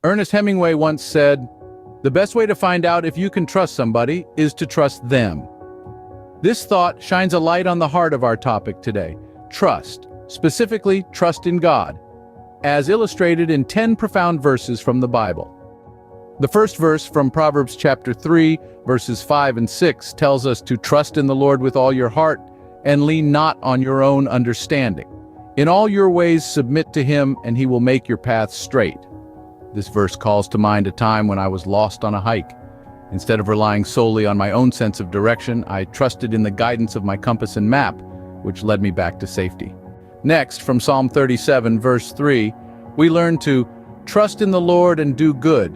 Ernest Hemingway once said, "The best way to find out if you can trust somebody is to trust them." This thought shines a light on the heart of our topic today: trust, specifically trust in God, as illustrated in 10 profound verses from the Bible. The first verse from Proverbs chapter 3, verses 5 and 6 tells us to trust in the Lord with all your heart and lean not on your own understanding. In all your ways submit to him, and he will make your paths straight. This verse calls to mind a time when I was lost on a hike. Instead of relying solely on my own sense of direction, I trusted in the guidance of my compass and map, which led me back to safety. Next, from Psalm 37, verse 3, we learn to trust in the Lord and do good,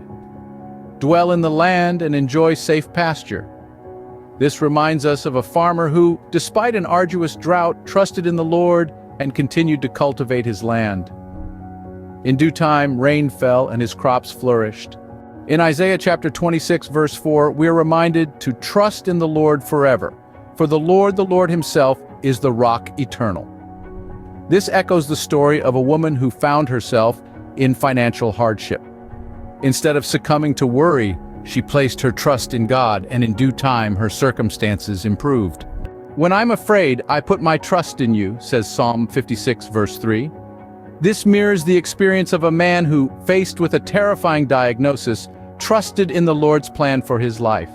dwell in the land and enjoy safe pasture. This reminds us of a farmer who, despite an arduous drought, trusted in the Lord and continued to cultivate his land. In due time, rain fell and his crops flourished. In Isaiah chapter 26, verse 4, we are reminded to trust in the Lord forever, for the Lord himself, is the rock eternal. This echoes the story of a woman who found herself in financial hardship. Instead of succumbing to worry, she placed her trust in God, and in due time her circumstances improved. "When I'm afraid, I put my trust in you," says Psalm 56, verse 3. This mirrors the experience of a man who, faced with a terrifying diagnosis, trusted in the Lord's plan for his life.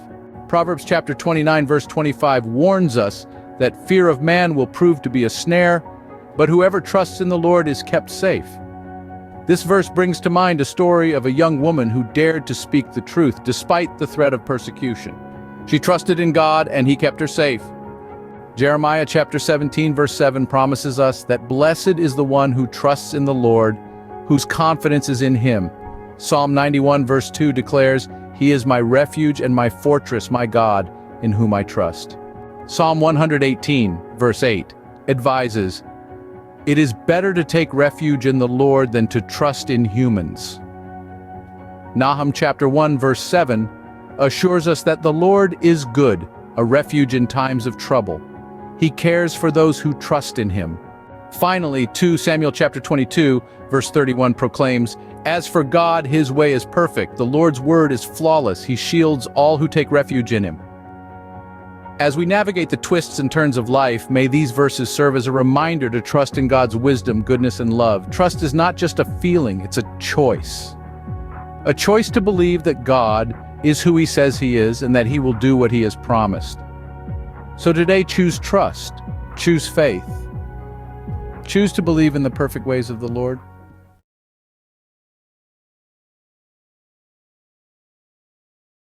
Proverbs chapter 29, verse 25 warns us that fear of man will prove to be a snare, but whoever trusts in the Lord is kept safe. This verse brings to mind a story of a young woman who dared to speak the truth despite the threat of persecution. She trusted in God, and he kept her safe. Jeremiah chapter 17, verse 7 promises us that blessed is the one who trusts in the Lord, whose confidence is in him. Psalm 91, verse 2 declares, "He is my refuge and my fortress, my God, in whom I trust." Psalm 118, verse 8 advises, "It is better to take refuge in the Lord than to trust in humans." Nahum chapter 1, verse 7 assures us that the Lord is good, a refuge in times of trouble. He cares for those who trust in him. Finally, 2 Samuel chapter 22, verse 31 proclaims, "As for God, his way is perfect. The Lord's word is flawless. He shields all who take refuge in him." As we navigate the twists and turns of life, may these verses serve as a reminder to trust in God's wisdom, goodness, and love. Trust is not just a feeling, it's a choice. A choice to believe that God is who he says he is and that he will do what he has promised. So today, choose trust, choose faith. Choose to believe in the perfect ways of the Lord.